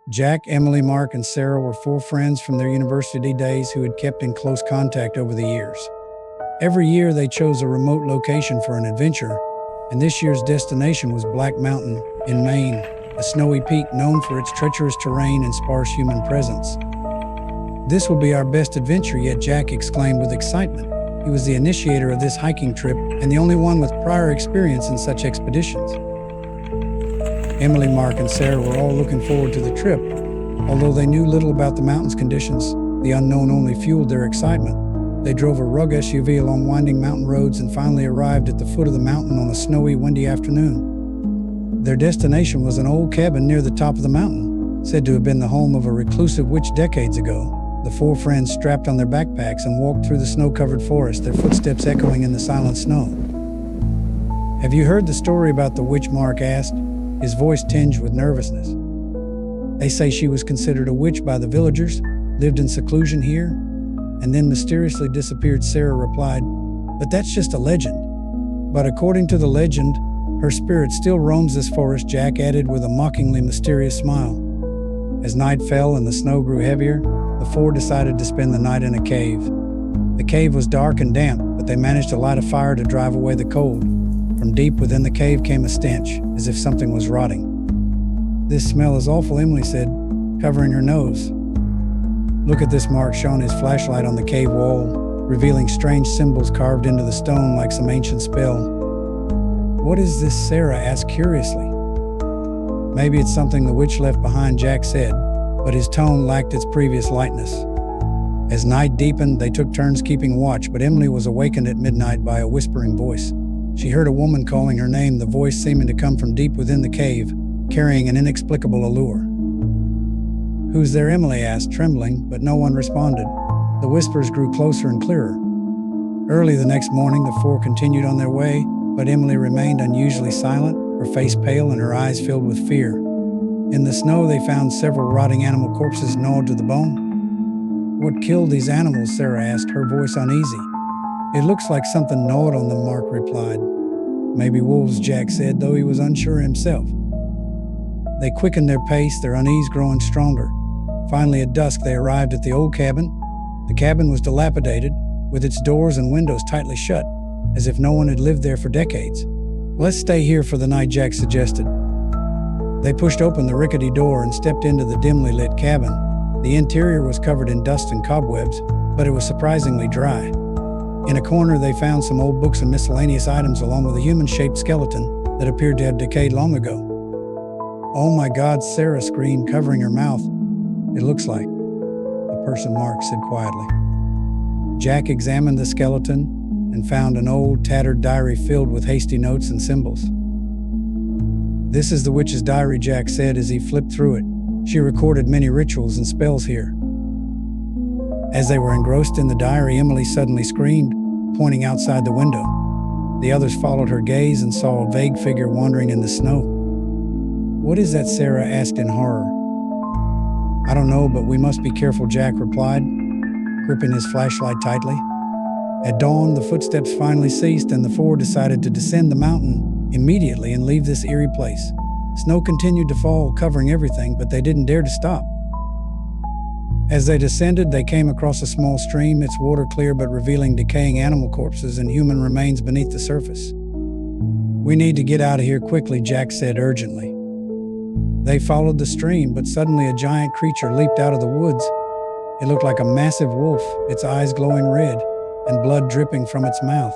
Jack, Emily, Mark, and Sarah were four friends from their university days who had kept in close contact over the years. Every year they chose a remote location for an adventure, and this year's destination was Black Mountain in Maine, a snowy peak known for its treacherous terrain and sparse human presence. "This will be our best adventure yet," Jack exclaimed with excitement. He was the initiator of this hiking trip and the only one with prior experience in such expeditions. Emily, Mark, and Sarah were all looking forward to the trip. Although they knew little about the mountain's conditions, the unknown only fueled their excitement. They drove a RUG SUV along winding mountain roads and finally arrived at the foot of the mountain on a snowy, windy afternoon. Their destination was an old cabin near the top of the mountain, said to have been the home of a reclusive witch decades ago. The four friends strapped on their backpacks and walked through the snow-covered forest, their footsteps echoing in the silent snow. "Have you heard the story about the witch?" Mark asked, his voice tinged with nervousness. "They say she was considered a witch by the villagers, lived in seclusion here, and then mysteriously disappeared," Sarah replied. "But that's just a legend." "But according to the legend, her spirit still roams this forest," Jack added with a mockingly mysterious smile. As night fell and the snow grew heavier, the four decided to spend the night in a cave. The cave was dark and damp, but they managed to light a fire to drive away the cold. From deep within the cave came a stench, as if something was rotting. "This smell is awful," Emily said, covering her nose. "Look at this," Mark shone his flashlight on the cave wall, revealing strange symbols carved into the stone like some ancient spell. "What is this?" Sarah asked curiously. "Maybe it's something the witch left behind," Jack said, but his tone lacked its previous lightness. As night deepened, they took turns keeping watch, but Emily was awakened at midnight by a whispering voice. She heard a woman calling her name, the voice seeming to come from deep within the cave, carrying an inexplicable allure. "Who's there?" Emily asked, trembling, but no one responded. The whispers grew closer and clearer. Early the next morning, the four continued on their way, but Emily remained unusually silent, her face pale and her eyes filled with fear. In the snow, they found several rotting animal corpses gnawed to the bone. "What killed these animals?" Sarah asked, her voice uneasy. "It looks like something gnawed on them," Mark replied. "Maybe wolves," Jack said, though he was unsure himself. They quickened their pace, their unease growing stronger. Finally, at dusk, they arrived at the old cabin. The cabin was dilapidated, with its doors and windows tightly shut, as if no one had lived there for decades. "Let's stay here for the night," Jack suggested. They pushed open the rickety door and stepped into the dimly lit cabin. The interior was covered in dust and cobwebs, but it was surprisingly dry. In a corner, they found some old books and miscellaneous items, along with a human-shaped skeleton that appeared to have decayed long ago. "Oh my God," Sarah screamed, covering her mouth. "It looks like a person," Mark said quietly. Jack examined the skeleton and found an old, tattered diary filled with hasty notes and symbols. "This is the witch's diary," Jack said as he flipped through it. "She recorded many rituals and spells here." As they were engrossed in the diary, Emily suddenly screamed, pointing outside the window. The others followed her gaze and saw a vague figure wandering in the snow. "What is that?" Sarah asked in horror. "I don't know, but we must be careful," Jack replied, gripping his flashlight tightly. At dawn, the footsteps finally ceased, and the four decided to descend the mountain immediately and leave this eerie place. Snow continued to fall, covering everything, but they didn't dare to stop. As they descended, they came across a small stream, its water clear but revealing decaying animal corpses and human remains beneath the surface. "We need to get out of here quickly," Jack said urgently. They followed the stream, but suddenly a giant creature leaped out of the woods. It looked like a massive wolf, its eyes glowing red and blood dripping from its mouth.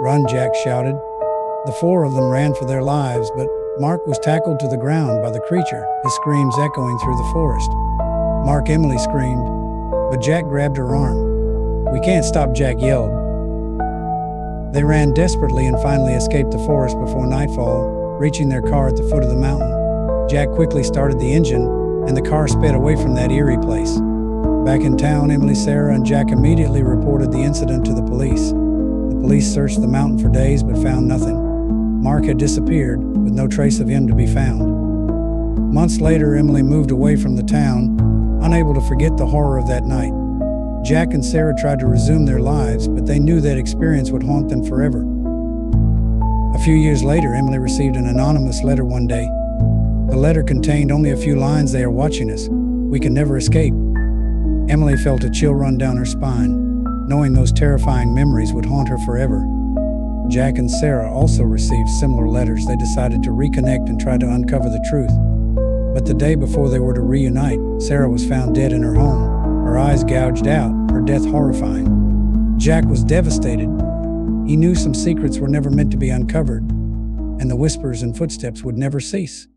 "Run," Jack shouted. The four of them ran for their lives, but Mark was tackled to the ground by the creature, his screams echoing through the forest. "Mark," Emily screamed, but Jack grabbed her arm. "We can't stop," Jack yelled. They ran desperately and finally escaped the forest before nightfall, reaching their car at the foot of the mountain. Jack quickly started the engine, and the car sped away from that eerie place. Back in town, Emily, Sarah, and Jack immediately reported the incident to the police. The police searched the mountain for days but found nothing. Mark had disappeared, with no trace of him to be found. Months later, Emily moved away from the town, unable to forget the horror of that night. Jack and Sarah tried to resume their lives, but they knew that experience would haunt them forever. A few years later, Emily received an anonymous letter one day. The letter contained only a few lines: "They are watching us. We can never escape." Emily felt a chill run down her spine, knowing those terrifying memories would haunt her forever. Jack and Sarah also received similar letters. They decided to reconnect and try to uncover the truth. But the day before they were to reunite, Sarah was found dead in her home, her eyes gouged out, her death horrifying. Jack was devastated. He knew some secrets were never meant to be uncovered, and the whispers and footsteps would never cease.